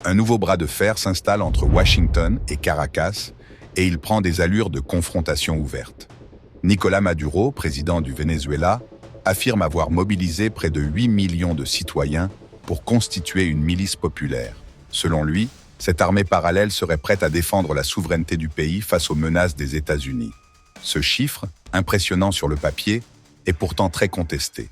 Un nouveau bras de fer s'installe entre Washington et Caracas et il prend des allures de confrontation ouverte. Nicolás Maduro, président du Venezuela, affirme avoir mobilisé près de 8 millions de citoyens pour constituer une milice populaire. Selon lui, cette armée parallèle serait prête à défendre la souveraineté du pays face aux menaces des États-Unis. Ce chiffre, impressionnant sur le papier, est pourtant très contesté.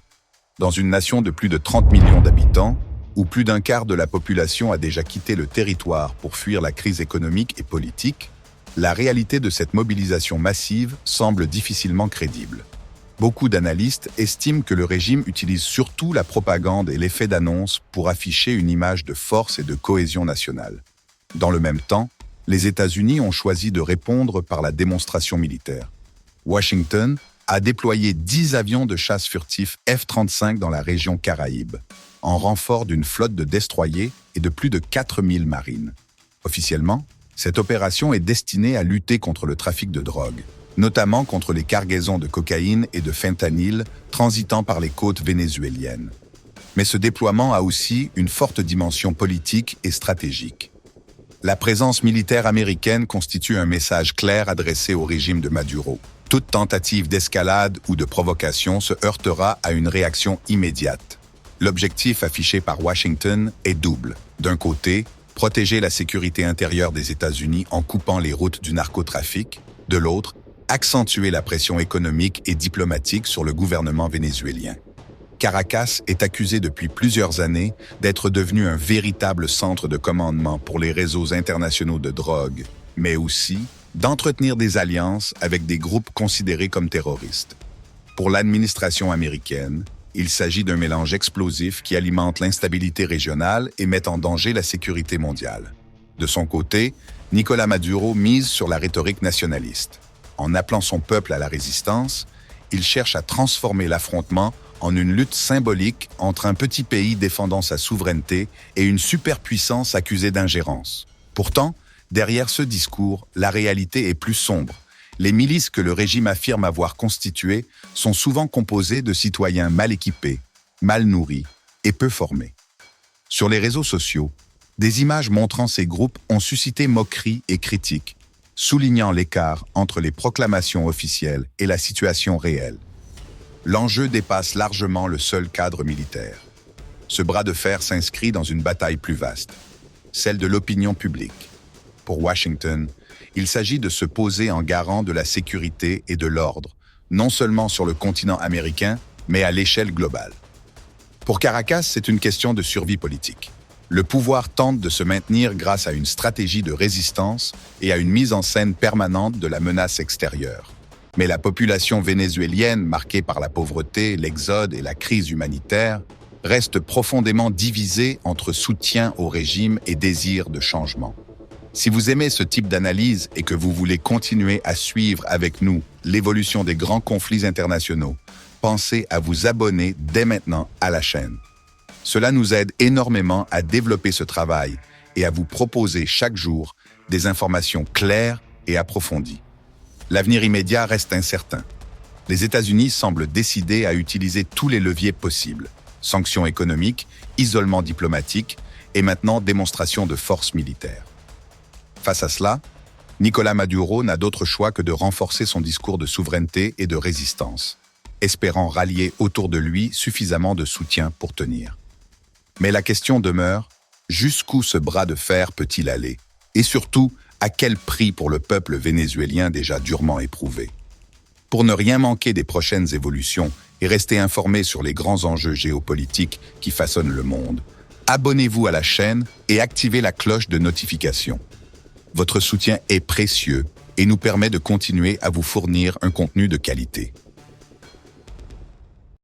Dans une nation de plus de 30 millions d'habitants, où plus d'un quart de la population a déjà quitté le territoire pour fuir la crise économique et politique, la réalité de cette mobilisation massive semble difficilement crédible. Beaucoup d'analystes estiment que le régime utilise surtout la propagande et l'effet d'annonce pour afficher une image de force et de cohésion nationale. Dans le même temps, les États-Unis ont choisi de répondre par la démonstration militaire. Washington a déployé 10 avions de chasse furtifs F-35 dans la région Caraïbe, en renfort d'une flotte de destroyers et de plus de 4000 marines. Officiellement, cette opération est destinée à lutter contre le trafic de drogue, notamment contre les cargaisons de cocaïne et de fentanyl transitant par les côtes vénézuéliennes. Mais ce déploiement a aussi une forte dimension politique et stratégique. La présence militaire américaine constitue un message clair adressé au régime de Maduro. Toute tentative d'escalade ou de provocation se heurtera à une réaction immédiate. L'objectif affiché par Washington est double. D'un côté, protéger la sécurité intérieure des États-Unis en coupant les routes du narcotrafic. De l'autre, accentuer la pression économique et diplomatique sur le gouvernement vénézuélien. Caracas est accusé depuis plusieurs années d'être devenu un véritable centre de commandement pour les réseaux internationaux de drogue, mais aussi d'entretenir des alliances avec des groupes considérés comme terroristes. Pour l'administration américaine, il s'agit d'un mélange explosif qui alimente l'instabilité régionale et met en danger la sécurité mondiale. De son côté, Nicolás Maduro mise sur la rhétorique nationaliste. En appelant son peuple à la résistance, il cherche à transformer l'affrontement en une lutte symbolique entre un petit pays défendant sa souveraineté et une superpuissance accusée d'ingérence. Pourtant, derrière ce discours, la réalité est plus sombre. Les milices que le régime affirme avoir constituées sont souvent composées de citoyens mal équipés, mal nourris et peu formés. Sur les réseaux sociaux, des images montrant ces groupes ont suscité moqueries et critiques, soulignant l'écart entre les proclamations officielles et la situation réelle. L'enjeu dépasse largement le seul cadre militaire. Ce bras de fer s'inscrit dans une bataille plus vaste, celle de l'opinion publique. Pour Washington, il s'agit de se poser en garant de la sécurité et de l'ordre, non seulement sur le continent américain, mais à l'échelle globale. Pour Caracas, c'est une question de survie politique. Le pouvoir tente de se maintenir grâce à une stratégie de résistance et à une mise en scène permanente de la menace extérieure. Mais la population vénézuélienne, marquée par la pauvreté, l'exode et la crise humanitaire, reste profondément divisée entre soutien au régime et désir de changement. Si vous aimez ce type d'analyse et que vous voulez continuer à suivre avec nous l'évolution des grands conflits internationaux, pensez à vous abonner dès maintenant à la chaîne. Cela nous aide énormément à développer ce travail et à vous proposer chaque jour des informations claires et approfondies. L'avenir immédiat reste incertain. Les États-Unis semblent décidés à utiliser tous les leviers possibles. Sanctions économiques, isolement diplomatique et maintenant démonstration de force militaire. Face à cela, Nicolás Maduro n'a d'autre choix que de renforcer son discours de souveraineté et de résistance, espérant rallier autour de lui suffisamment de soutien pour tenir. Mais la question demeure, jusqu'où ce bras de fer peut-il aller? Et surtout, à quel prix pour le peuple vénézuélien déjà durement éprouvé? Pour ne rien manquer des prochaines évolutions et rester informé sur les grands enjeux géopolitiques qui façonnent le monde, abonnez-vous à la chaîne et activez la cloche de notification. Votre soutien est précieux et nous permet de continuer à vous fournir un contenu de qualité.